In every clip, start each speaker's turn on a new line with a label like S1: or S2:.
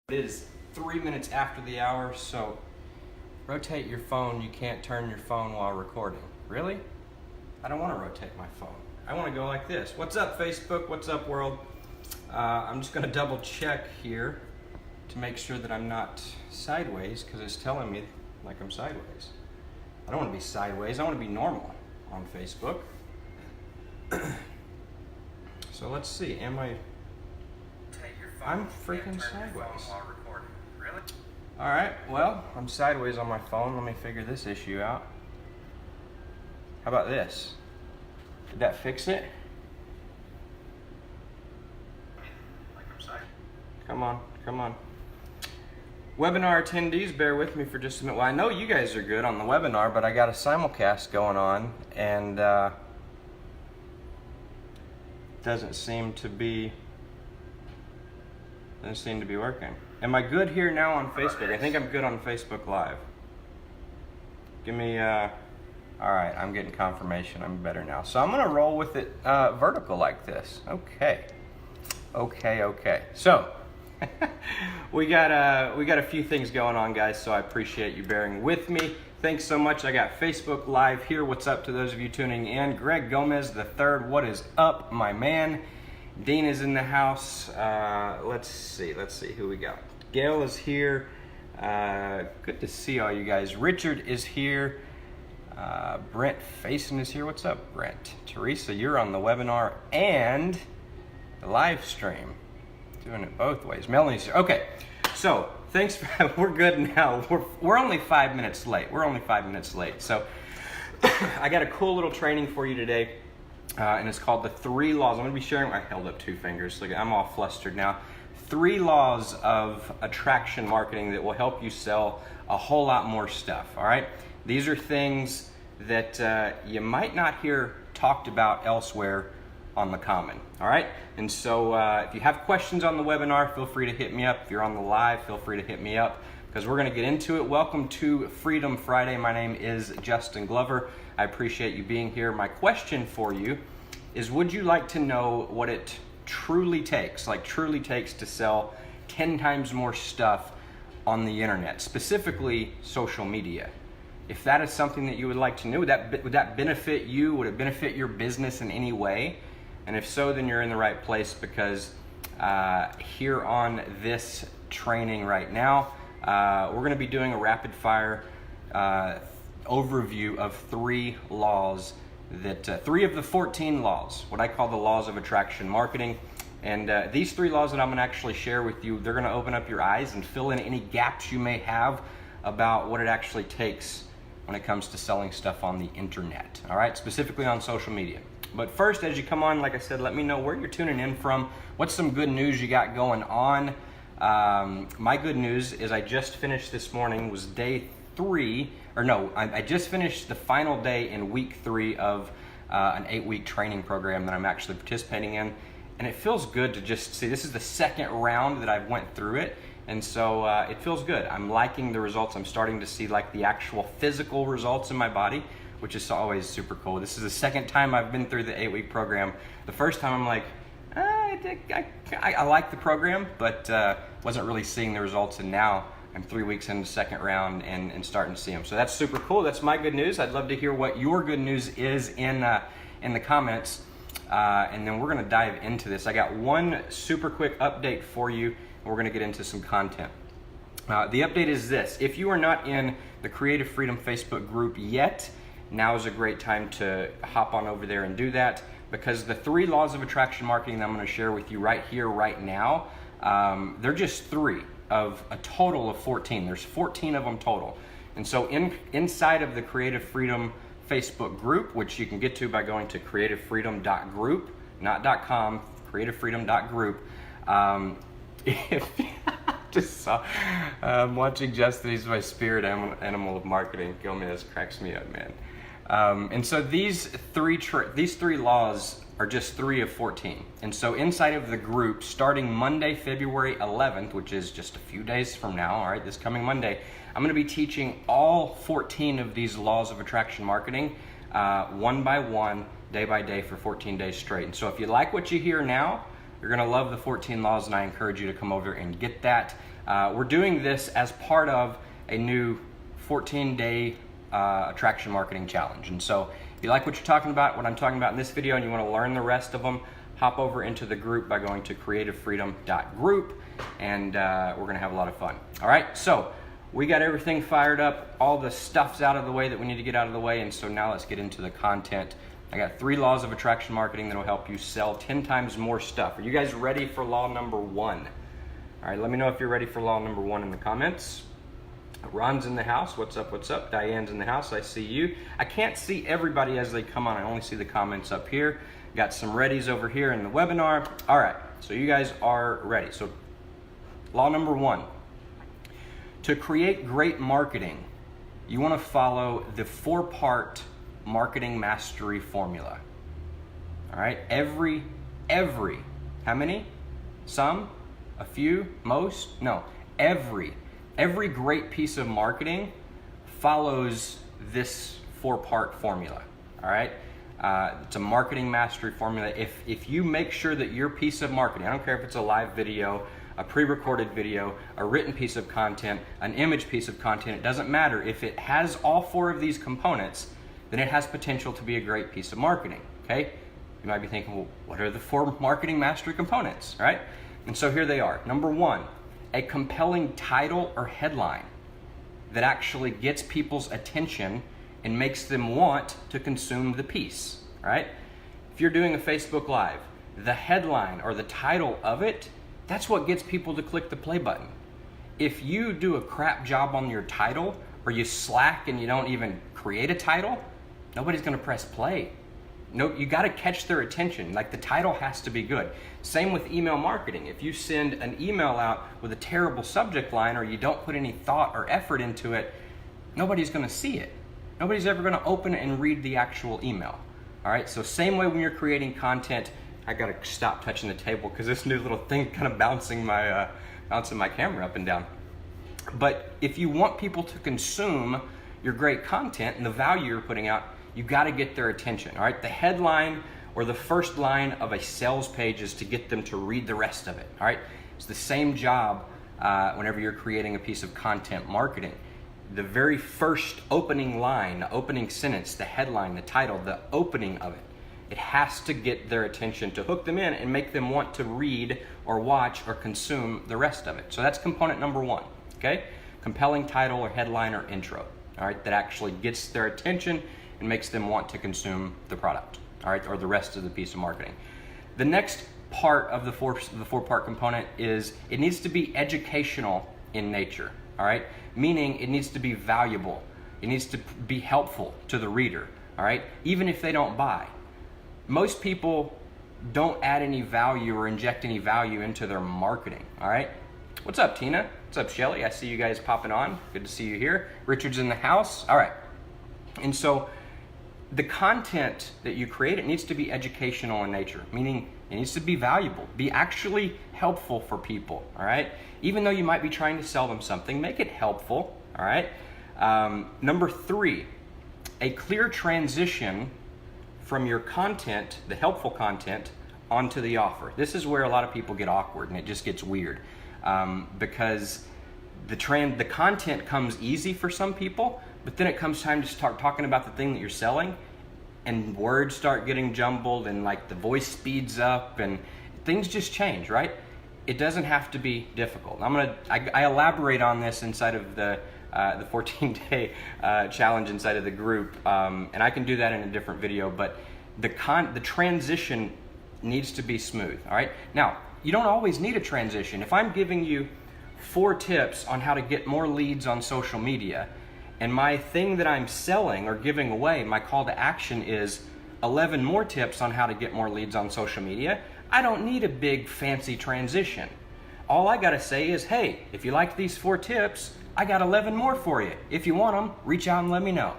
S1: It is 3 minutes after the hour, so rotate your phone. You can't turn your phone while recording. Really? I don't want to rotate my phone. I want to go like this. What's up, Facebook? What's up, world? I'm just going to double check here to make sure that I'm not sideways, because it's telling me like I'm sideways. I don't want to be sideways. I want to be normal on Facebook. So let's see. Am I... I'm freaking sideways.
S2: Really?
S1: All right, well, I'm sideways on my phone. Let me figure this issue out. How about this? Did that fix it?
S2: Like I'm sideways.
S1: Come on, come on. Webinar attendees, bear with me for just a minute. Well, I know you guys are good on the webinar, but I got a simulcast going on, and doesn't seem to be working. Am I good here now on Facebook? I think I'm good on Facebook Live. Give me, all right, I'm getting confirmation. I'm better now. So I'm gonna roll with it vertical like this. Okay. So we got a few things going on, guys, so I appreciate you bearing with me. Thanks so much. I got Facebook Live here. What's up to those of you tuning in? Greg Gomez III, what is up, my man? Dean is in the house. Let's see who we got. Gail is here. Good to see all you guys. Richard is here. Brent Faison is here. What's up, Brent? Teresa, you're on the webinar and the live stream. Doing it both ways. Melanie's here. Okay, so thanks. We're good now. We're only 5 minutes late. So I got a cool little training for you today. And it's called the 3 laws. I'm going to be sharing. I held up 2 fingers. Look, I'm all flustered now. 3 laws of attraction marketing that will help you sell a whole lot more stuff. All right. These are things that you might not hear talked about elsewhere on the common. All right. And so if you have questions on the webinar, feel free to hit me up. If you're on the live, feel free to hit me up, because we're going to get into it. Welcome to Freedom Friday. My name is Justin Glover. I appreciate you being here. My question for you is, would you like to know what it truly takes to sell 10 times more stuff on the internet, specifically social media? If that is something that you would like to know, would that benefit you? Would it benefit your business in any way? And if so, then you're in the right place, because here on this training right now, we're going to be doing a rapid fire overview of 3 laws that 3 of the 14 laws, what I call the laws of attraction marketing. And these 3 laws that I'm going to actually share with you, they're going to open up your eyes and fill in any gaps you may have about what it actually takes when it comes to selling stuff on the internet. All right, specifically on social media. But first, as you come on, like I said, let me know where you're tuning in from. What's some good news you got going on? My good news is I just finished this morning, was day 3, or no, I just finished the final day in week 3 of an 8-week training program that I'm actually participating in. And it feels good to just see, this is the 2nd round that I've went through it. And so it feels good. I'm liking the results. I'm starting to see like the actual physical results in my body, which is always super cool. This is the 2nd time I've been through the 8-week program. The first time I'm like, I like the program, but wasn't really seeing the results. And now I'm 3 weeks into the 2nd round and starting to see them. So that's super cool. That's my good news. I'd love to hear what your good news is in the comments. And then we're going to dive into this. I got one super quick update for you. We're going to get into some content. The update is this. If you are not in the Creative Freedom Facebook group yet, now is a great time to hop on over there and do that, because the 3 laws of attraction marketing that I'm going to share with you right here, right now, they're just 3 of a total of 14. There's 14 of them total. And so inside of the Creative Freedom Facebook group, which you can get to by going to creativefreedom.group, not .com, creativefreedom.group. If just saw, I'm watching Justin, he's my spirit animal of marketing. Gomez cracks me up, man. And so these 3 laws are just 3 of 14. And so inside of the group, starting Monday, February 11th, which is just a few days from now, all right, this coming Monday, I'm going to be teaching all 14 of these laws of attraction marketing, one by one, day by day for 14 days straight. And so if you like what you hear now, you're going to love the 14 laws, and I encourage you to come over and get that. We're doing this as part of a new 14-day attraction marketing challenge. And so if you like what I'm talking about in this video, and you want to learn the rest of them, hop over into the group by going to creativefreedom.group, and we're going to have a lot of fun. All right, so we got everything fired up. All the stuff's out of the way that we need to get out of the way, and so now let's get into the content. I got 3 laws of attraction marketing that will help you sell 10 times more stuff. Are you guys ready for law number 1? All right, let me know if you're ready for law number 1 in the comments. Ron's in the house. What's up? What's up? Diane's in the house. I see you. I can't see everybody as they come on. I only see the comments up here. Got some readies over here in the webinar. All right, so you guys are ready. So law number 1. To create great marketing, you want to follow the 4-part marketing mastery formula. All right, every, how many? Some? A few? Most? No, every great piece of marketing follows this 4-part formula. All right, it's a marketing mastery formula. If you make sure that your piece of marketing, I don't care if it's a live video, a pre-recorded video, a written piece of content, an image piece of content, it doesn't matter. If it has all 4 of these components, then it has potential to be a great piece of marketing, okay? You might be thinking, well, what are the 4 marketing mastery components, right? And so here they are. Number 1, a compelling title or headline that actually gets people's attention and makes them want to consume the piece, right? If you're doing a Facebook Live, the headline or the title of it, that's what gets people to click the play button. If you do a crap job on your title, or you slack and you don't even create a title, nobody's gonna press play. No, you gotta catch their attention. Like, the title has to be good. Same with email marketing. If you send an email out with a terrible subject line, or you don't put any thought or effort into it, nobody's gonna see it. Nobody's ever gonna open it and read the actual email. All right, so same way when you're creating content. I gotta stop touching the table because this new little thing kind of bouncing my camera up and down. But if you want people to consume your great content and the value you're putting out, you gotta get their attention, all right? The headline or the first line of a sales page is to get them to read the rest of it, all right? It's the same job whenever you're creating a piece of content marketing. The very first opening line, the opening sentence, the headline, the title, the opening of it, it has to get their attention to hook them in and make them want to read or watch or consume the rest of it. So that's component number 1, okay? Compelling title or headline or intro, all right, that actually gets their attention and makes them want to consume the product, all right, or the rest of the piece of marketing. The next part of the 4-part component is it needs to be educational in nature, all right? Meaning it needs to be valuable. It needs to be helpful to the reader, all right? Even if they don't buy. Most people don't add any value or inject any value into their marketing, all right? What's up, Tina? What's up, Shelly? I see you guys popping on. Good to see you here. Richard's in the house. All right. And so the content that you create, it needs to be educational in nature, meaning it needs to be valuable, be actually helpful for people, all right? Even though you might be trying to sell them something, make it helpful, all right? Number 3, a clear transition from your content, the helpful content, onto the offer. This is where a lot of people get awkward and it just gets weird because the content comes easy for some people, but then it comes time to start talking about the thing that you're selling and words start getting jumbled and like the voice speeds up and things just change, right? It doesn't have to be difficult. I elaborate on this inside of the 14-day challenge inside of the group, and I can do that in a different video, but the transition needs to be smooth, all right? Now, you don't always need a transition. If I'm giving you 4 tips on how to get more leads on social media, and my thing that I'm selling or giving away, my call to action is 11 more tips on how to get more leads on social media, I don't need a big fancy transition. All I gotta say is, hey, if you like these 4 tips, I got 11 more for you. If you want them, reach out and let me know.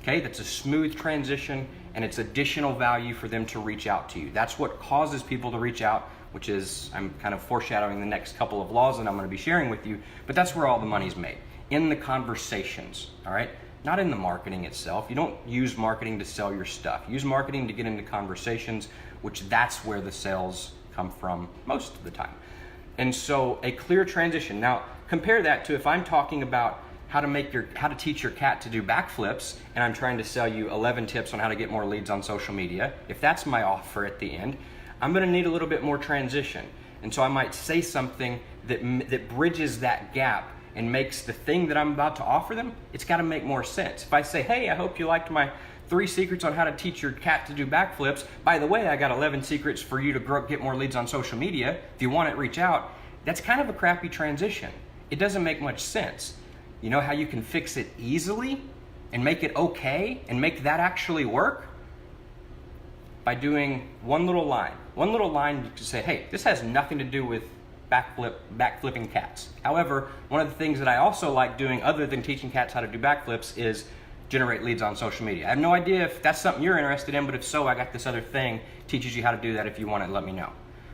S1: Okay, that's a smooth transition and it's additional value for them to reach out to you. That's what causes people to reach out, which is, I'm kind of foreshadowing the next couple of laws that I'm gonna be sharing with you, but that's where all the money's made, in the conversations, all right? Not in the marketing itself. You don't use marketing to sell your stuff. Use marketing to get into conversations, which that's where the sales come from most of the time. And so a clear transition. Now compare that to if I'm talking about how to teach your cat to do backflips, and I'm trying to sell you 11 tips on how to get more leads on social media. If that's my offer at the end, I'm going to need a little bit more transition. And so I might say something that bridges that gap and makes the thing that I'm about to offer them, it's got to make more sense. If I say, hey, I hope you liked my 3 secrets on how to teach your cat to do backflips. By the way, I got 11 secrets for you to get more leads on social media. If you want it, reach out. That's kind of a crappy transition. It doesn't make much sense. You know how you can fix it easily and make it okay and make that actually work? By doing one little line. One little line you can say, hey, this has nothing to do with backflipping cats. However, one of the things that I also like doing other than teaching cats how to do backflips is generate leads on social media. I have no idea if that's something you're interested in, but if so, I got this other thing, teaches you how to do that. If you want it, let me know.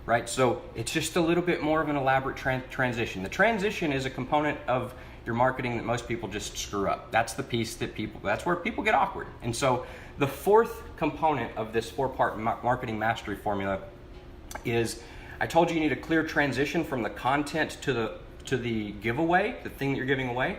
S1: Right? So it's just a little bit more of an elaborate transition. The transition is a component of your marketing that most people just screw up. That's the piece that's where people get awkward. And so the fourth component of this 4-part marketing mastery formula is, I told you need a clear transition from the content to the giveaway, the thing that you're giving away,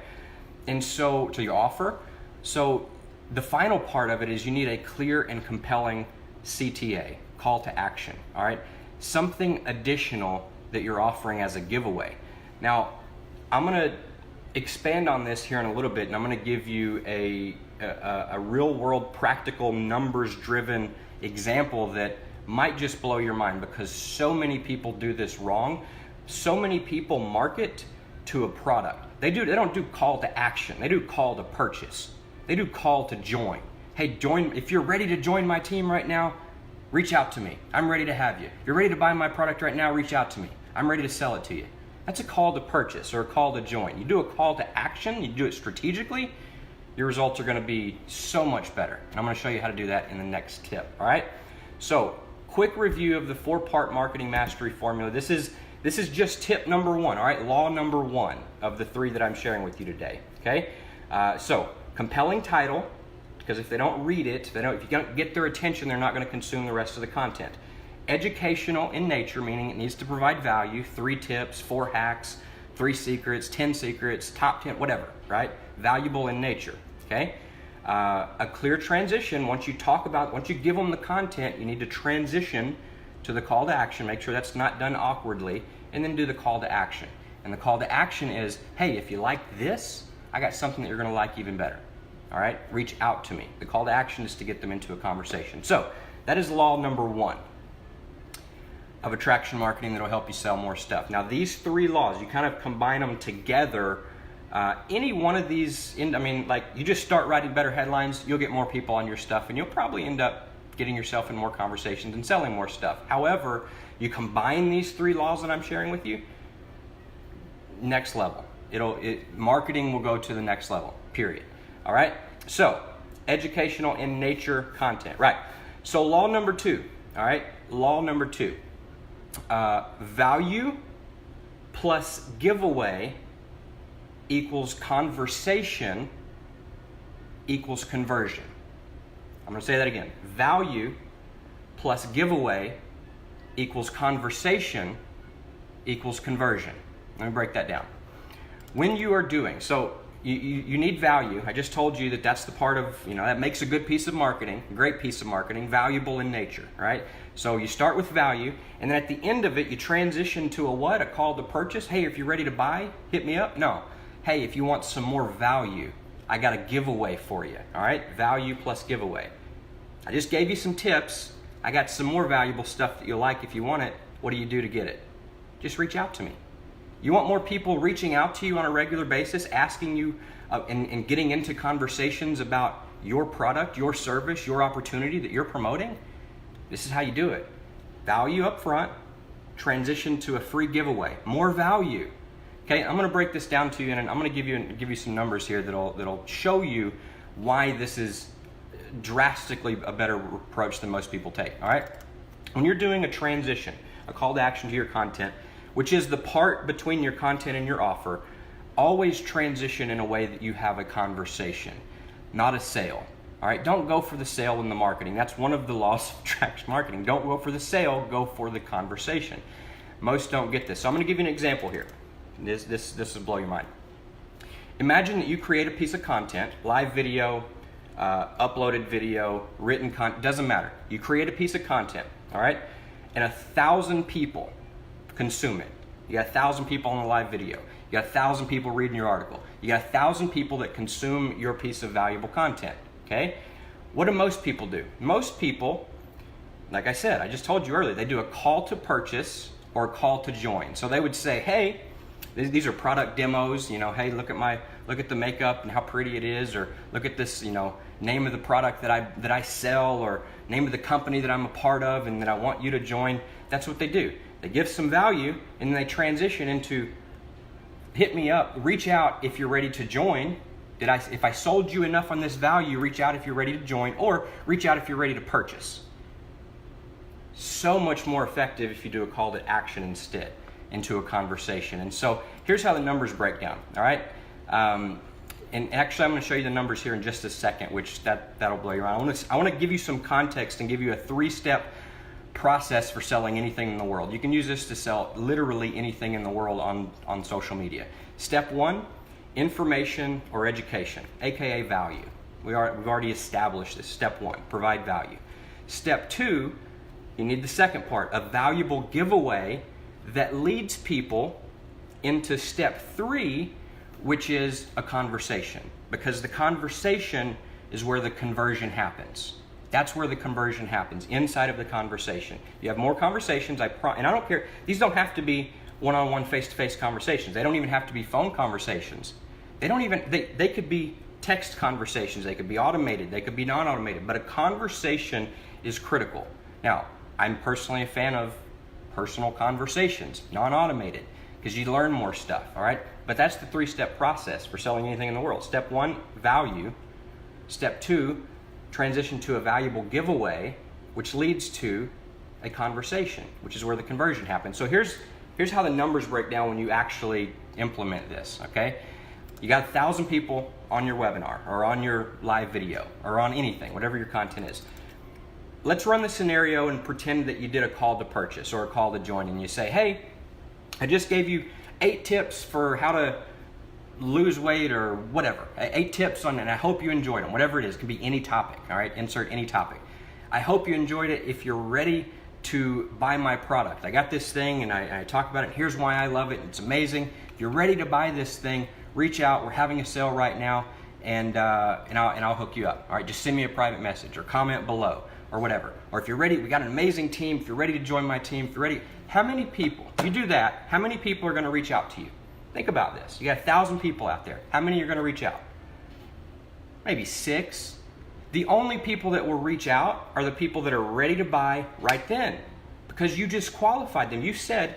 S1: and so to your offer. So the final part of it is you need a clear and compelling CTA, call to action, all right? Something additional that you're offering as a giveaway. Now, I'm gonna expand on this here in a little bit, and I'm gonna give you a real world, practical, numbers driven example that might just blow your mind, because so many people do this wrong. So many people market to a product. They don't do call to action. They do call to purchase. They do call to join. Hey, join, if you're ready to join my team right now, reach out to me. I'm ready to have you. If you're ready to buy my product right now, reach out to me. I'm ready to sell it to you. That's a call to purchase or a call to join. You do a call to action, you do it strategically, your results are gonna be so much better. And I'm gonna show you how to do that in the next tip, all right? So, quick review of the 4-part marketing mastery formula. This is just tip number 1, all right? Law number 1 of the 3 that I'm sharing with you today, okay? So, compelling title, because if they don't read it, if you don't get their attention, they're not gonna consume the rest of the content. Educational in nature, meaning it needs to provide value, 3 tips, 4 hacks, 3 secrets, 10 secrets, top 10, whatever, right? Valuable in nature, okay? A clear transition, once you give them the content, you need to transition to the call to action, make sure that's not done awkwardly, and then do the call to action. And the call to action is, hey, if you like this, I got something that you're gonna like even better, all right? Reach out to me. The call to action is to get them into a conversation. So that is law number 1 of attraction marketing that will help you sell more stuff. Now these 3 laws, you kind of combine them together. Any one of these, like you just start writing better headlines, you'll get more people on your stuff, and you'll probably end up getting yourself in more conversations and selling more stuff. However, you combine these 3 laws that I'm sharing with you, next level. Marketing will go to the next level, period. All right? So, educational in nature content. Right. So law number 2, all right? Law number 2. Value plus giveaway equals conversation equals conversion. I'm going to say that again. Value plus giveaway equals conversation equals conversion. Let me break that down. When you are doing, so you need value. I just told you that that's the part of, that makes a good piece of marketing, a great piece of marketing, valuable in nature, right? So you start with value, and then at the end of it, you transition to a call to purchase. Hey, if you're ready to buy, hit me up. No. Hey, if you want some more value, I got a giveaway for you, all right? Value plus giveaway. I just gave you some tips. I got some more valuable stuff that you'll like. If you want it, what do you do to get it? Just reach out to me. You want more people reaching out to you on a regular basis, asking you and getting into conversations about your product, your service, your opportunity that you're promoting? This is how you do it. Value up front, transition to a free giveaway. More value. Okay, I'm going to break this down to you, and I'm going to give you some numbers here that'll show you why this is drastically a better approach than most people take. All right? When you're doing a transition, a call to action to your content, which is the part between your content and your offer, always transition in a way that you have a conversation, not a sale. All right, don't go for the sale in the marketing. That's one of the laws of attraction marketing. Don't go for the sale, go for the conversation. Most don't get this. So I'm going to give you an example here. This will blow your mind. Imagine that you create a piece of content, live video, uploaded video, written content, doesn't matter. You create a piece of content, all right? And 1,000 people consume it. You got 1,000 people on the live video. You got 1,000 people reading your article. You got 1,000 people that consume your piece of valuable content, okay? What do most people do? Most people, like I said, I just told you earlier, they do a call to purchase or a call to join. So they would say, hey, these are product demos, you know, hey, look at the makeup and how pretty it is, or look at this, you know, name of the product that I sell, or name of the company that I'm a part of and that I want you to join. That's what they do. They give some value and then they transition into, hit me up, reach out if you're ready to join. If I sold you enough on this value, reach out if you're ready to join, or reach out if you're ready to purchase. So much more effective if you do a call to action instead into a conversation. And so here's how the numbers break down, all right? And actually I'm going to show you the numbers here in just a second, which that'll blow your mind. I want to give you some context and give you a 3-step process for selling anything in the world. You can use this to sell literally anything in the world on social media. Step 1, information or education, aka value. We've already established this. Step 1, provide value. Step 2, you need the second part, a valuable giveaway that leads people into step 3, which is a conversation, because the conversation is where the conversion happens. That's where the conversion happens, inside of the conversation. You have more conversations, and I don't care, these don't have to be one-on-one, face-to-face conversations. They don't even have to be phone conversations. They could be text conversations, they could be automated, they could be non-automated, but a conversation is critical. Now, I'm personally a fan of personal conversations, non-automated, because you learn more stuff, all right? But that's the 3-step process for selling anything in the world. Step 1, value. Step 2, transition to a valuable giveaway, which leads to a conversation, which is where the conversion happens. So here's how the numbers break down when you actually implement this, okay? You got 1,000 people on your webinar, or on your live video, or on anything, whatever your content is. Let's run the scenario and pretend that you did a call to purchase or a call to join, and you say, hey, I just gave you 8 tips for how to lose weight or whatever. 8 tips on, and I hope you enjoyed them, whatever it is. It can be any topic, all right? Insert any topic. I hope you enjoyed it. If you're ready to buy my product, I got this thing and I talk about it. Here's why I love it. It's amazing. If you're ready to buy this thing, reach out. We're having a sale right now, and I'll hook you up. All right, just send me a private message or comment below or whatever. Or if you're ready, we got an amazing team. If you're ready to join my team, if you're ready, how many people, if you do that, how many people are going to reach out to you? Think about this. You got 1,000 people out there. How many are going to reach out? Maybe 6. The only people that will reach out are the people that are ready to buy right then, because you just qualified them. You said,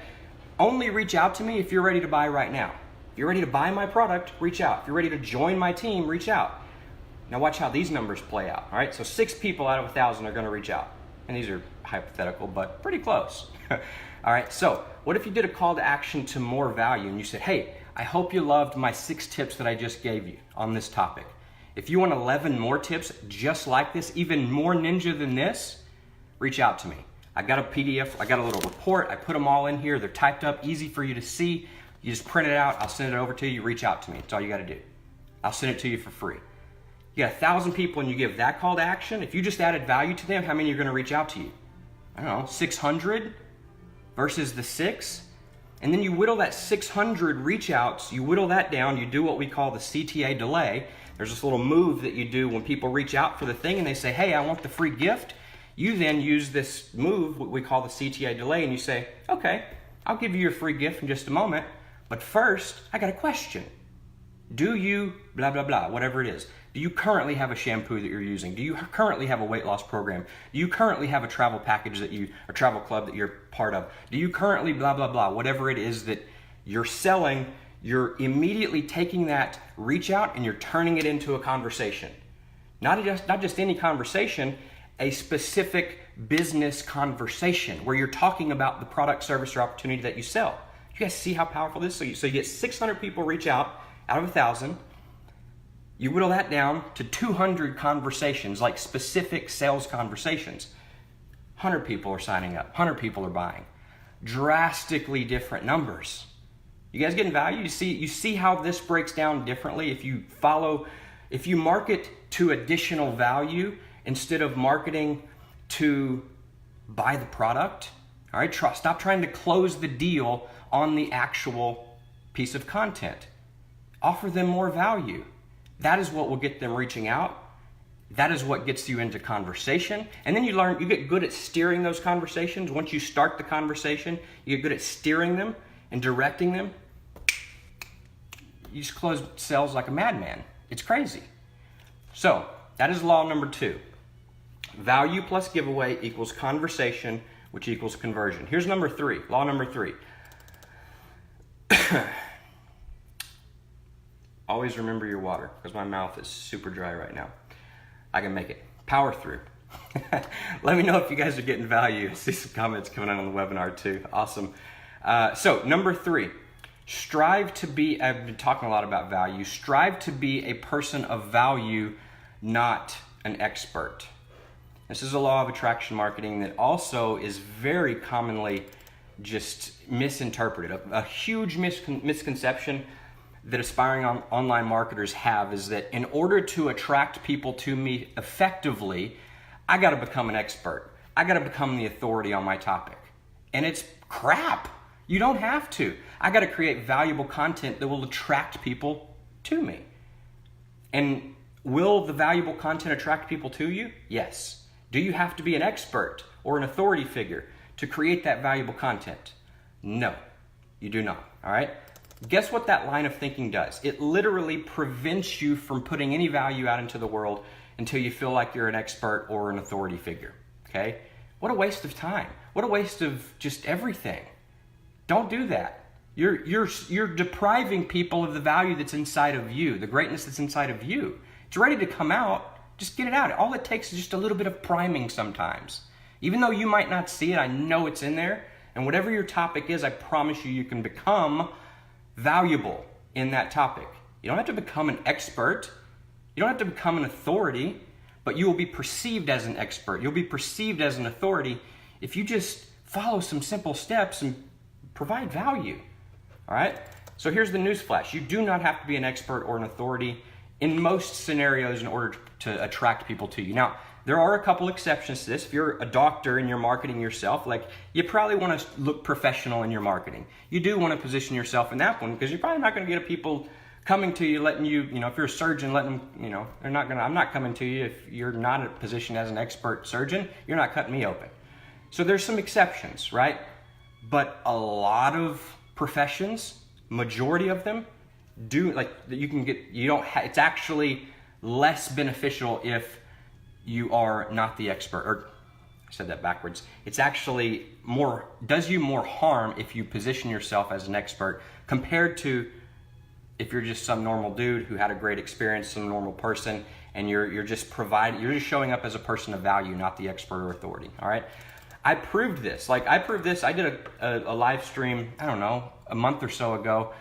S1: only reach out to me if you're ready to buy right now. If you're ready to buy my product, reach out. If you're ready to join my team, reach out. Now watch how these numbers play out, all right? So 6 people out of 1,000 are going to reach out. And these are hypothetical, but pretty close. All right, so what if you did a call to action to more value and you said, hey, I hope you loved my 6 tips that I just gave you on this topic. If you want 11 more tips just like this, even more ninja than this, reach out to me. I got a PDF, I got a little report, I put them all in here. They're typed up, easy for you to see. You just print it out, I'll send it over to you, reach out to me. That's all you gotta do. I'll send it to you for free. You got 1,000 people and you give that call to action. If you just added value to them, how many are gonna reach out to you? I don't know, 600 versus the 6? And then you whittle that 600 reach outs, you whittle that down, you do what we call the Cta Delay. There's this little move that you do when people reach out for the thing and they say, hey, I want the free gift. You then use this move, what we call the Cta Delay, and you say, okay, I'll give you your free gift in just a moment, but first, I got a question. Do you, blah, blah, blah, whatever it is, do you currently have a shampoo that you're using? Do you currently have a weight loss program? Do you currently have a travel package a travel club that you're part of? Do you currently, blah, blah, blah, whatever it is that you're selling, you're immediately taking that reach out and you're turning it into a conversation. Not just any conversation, a specific business conversation where you're talking about the product, service, or opportunity that you sell. You guys see how powerful this is? So you get 600 people reach out of 1,000. You whittle that down to 200 conversations, like specific sales conversations. 100 people are signing up. 100 people are buying. drastically different numbers. You guys getting value? You see how this breaks down differently if you market to additional value instead of marketing to buy the product. All right, stop trying to close the deal on the actual piece of content. Offer them more value. That is what will get them reaching out. That is what gets you into conversation. And then you get good at steering those conversations. Once you start the conversation, you get good at steering them and directing them. You just close sales like a madman. It's crazy. So that is law number 2. Value plus giveaway equals conversation, which equals conversion. Here's number 3, law number 3. Always remember your water, because my mouth is super dry right now. I can make it. Power through. Let me know if you guys are getting value. I see some comments coming on the webinar too. Awesome. So number 3, strive to be, I've been talking a lot about value, strive to be a person of value, not an expert. This is a law of attraction marketing that also is very commonly just misinterpreted. A huge misconception that aspiring online marketers have is that in order to attract people to me effectively, I got to become an expert. I got to become the authority on my topic. And it's crap. You don't have to. I got to create valuable content that will attract people to me. And will the valuable content attract people to you? Yes. Do you have to be an expert or an authority figure to create that valuable content? No, you do not. All right? Guess what that line of thinking does? It literally prevents you from putting any value out into the world until you feel like you're an expert or an authority figure. Okay? What a waste of time. What a waste of just everything. Don't do that. You're depriving people of the value that's inside of you, the greatness that's inside of you. It's ready to come out. Just get it out. All it takes is just a little bit of priming sometimes. Even though you might not see it, I know it's in there. And whatever your topic is, I promise you can become valuable in that topic. You don't have to become an expert. You don't have to become an authority, but you will be perceived as an expert. You'll be perceived as an authority if you just follow some simple steps and provide value. All right? So here's the news flash. You do not have to be an expert or an authority in most scenarios in order to attract people to you. Now, there are a couple exceptions to this. If you're a doctor and you're marketing yourself, like you probably want to look professional in your marketing. You do want to position yourself in that one because you're probably not going to get people coming to you, letting you, if you're a surgeon, letting them, I'm not coming to you if you're not in a position as an expert surgeon, you're not cutting me open. So there's some exceptions, right? But a lot of professions, majority of them do, like you can get, it's actually less beneficial if you are not the expert, or I said that backwards. It's actually does you more harm if you position yourself as an expert compared to if you're just some normal dude who had a great experience, some normal person, and you're just showing up as a person of value, not the expert or authority. All right. I proved this. I did a live stream, I don't know, a month or so ago.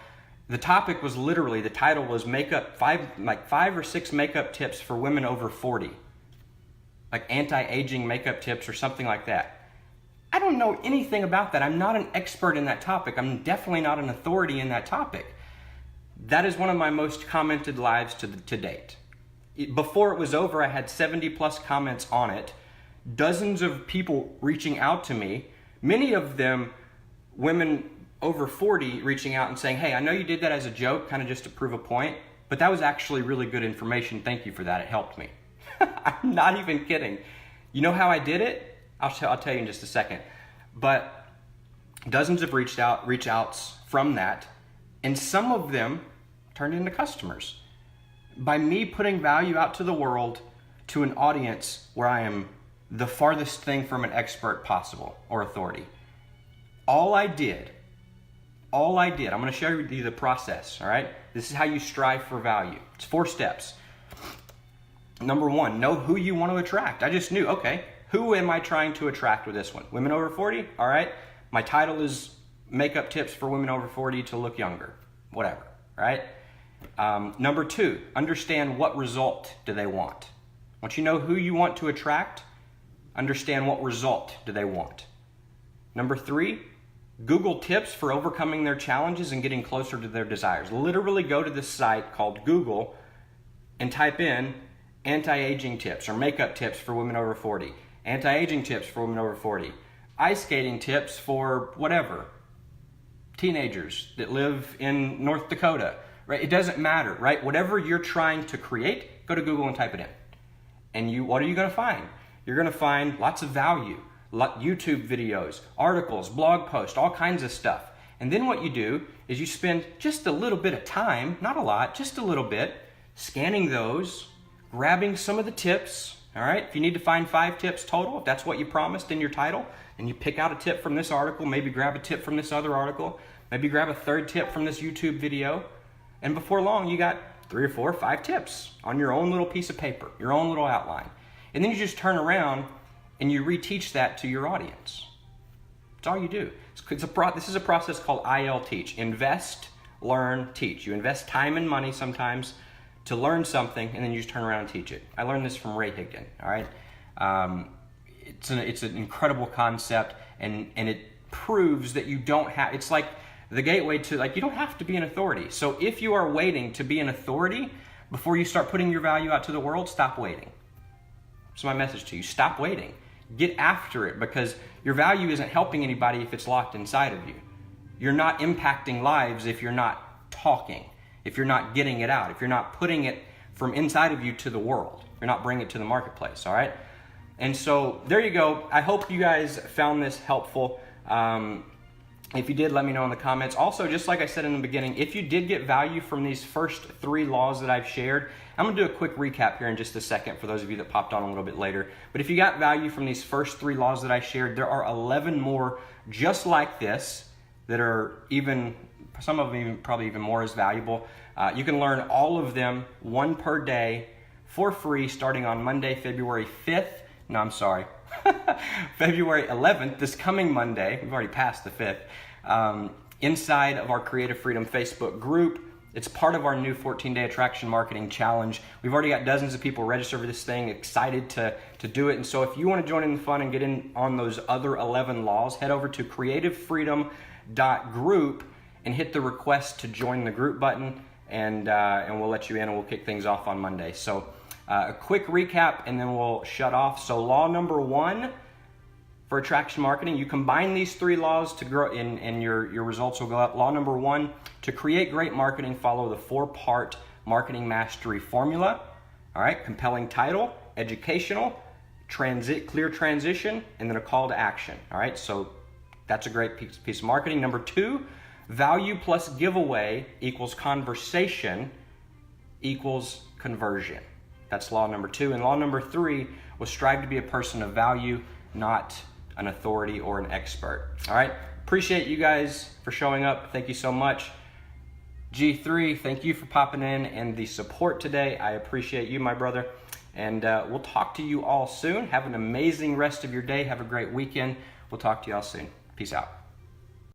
S1: The topic was literally, the title was five or six makeup tips for women over 40. Like anti-aging makeup tips or something like that. I don't know anything about that. I'm not an expert in that topic. I'm definitely not an authority in that topic. That is one of my most commented lives to date. Before it was over, I had 70 plus comments on it. Dozens of people reaching out to me. Many of them women over 40 reaching out and saying, hey, I know you did that as a joke, kind of just to prove a point, but that was actually really good information. Thank you for that. It helped me. I'm not even kidding. You know how I did it? I'll tell you in just a second. But dozens of reach outs from that, and some of them turned into customers. By me putting value out to the world to an audience where I am the farthest thing from an expert possible or authority. All I did, I'm going to show you the process, all right? This is how you strive for value. It's 4 steps. Number 1, know who you want to attract. I just knew, okay, who am I trying to attract with this one? Women over 40? All right. My title is Makeup Tips for Women Over 40 to Look Younger. Whatever, right? Number 2, understand what result do they want. Once you know who you want to attract, understand what result do they want. Number 3, Google tips for overcoming their challenges and getting closer to their desires. Literally go to this site called Google and type in anti-aging tips or makeup tips for women over 40, anti-aging tips for women over 40, ice skating tips for whatever, teenagers that live in North Dakota, right? It doesn't matter, right? Whatever you're trying to create, go to Google and type it in. And what are you going to find? You're going to find lots of value, YouTube videos, articles, blog posts, all kinds of stuff. And then what you do is you spend just a little bit of time, not a lot, just a little bit, scanning those, grabbing some of the tips, all right? If you need to find 5 tips total, if that's what you promised in your title, then you pick out a tip from this article, maybe grab a tip from this other article, maybe grab a 3rd tip from this YouTube video, and before long you got 3 or 4 or 5 tips on your own little piece of paper, your own little outline. And then you just turn around and you reteach that to your audience. That's all you do. This is a process called IL Teach. Invest, learn, teach. You invest time and money sometimes to learn something, and then you just turn around and teach it. I learned this from Ray Higdon, all right? It's an incredible concept, and it proves that you don't have, it's like the gateway to, like, you don't have to be an authority. So if you are waiting to be an authority before you start putting your value out to the world, stop waiting. That's my message to you. Stop waiting. Get after it, because your value isn't helping anybody if it's locked inside of you. You're not impacting lives if you're not talking, if you're not getting it out, if you're not putting it from inside of you to the world. You're not bringing it to the marketplace, all right? And so there you go. I hope you guys found this helpful. If you did, let me know in the comments. Also, just like I said in the beginning, if you did get value from these first 3 laws that I've shared, I'm going to do a quick recap here in just a second for those of you that popped on a little bit later. But if you got value from these first 3 laws that I shared, there are 11 more just like this that are even, some of them probably even more as valuable. You can learn all of them, 1 per day, for free, starting on Monday, February 5th. No, I'm sorry. February 11th, this coming Monday. We've already passed the 5th. Inside of our Creative Freedom Facebook group. It's part of our new 14-day attraction marketing challenge. We've already got dozens of people registered for this thing, excited to do it. And so if you want to join in the fun and get in on those other 11 laws, head over to creativefreedom.group and hit the request to join the group button, and we'll let you in and we'll kick things off on Monday. So a quick recap and then we'll shut off. So law number 1 for attraction marketing, you combine these 3 laws to grow, and your results will go up. Law number 1, to create great marketing, follow the 4-part marketing mastery formula. All right, compelling title, educational, clear transition, and then a call to action. All right, so that's a great piece of marketing. Number 2, value plus giveaway equals conversation equals conversion. That's law number 2. And law number 3 was strive to be a person of value, not an authority or an expert. All right, appreciate you guys for showing up. Thank you so much. G3, thank you for popping in and the support today. I appreciate you, my brother. And we'll talk to you all soon. Have an amazing rest of your day. Have a great weekend. We'll talk to you all soon. Peace out.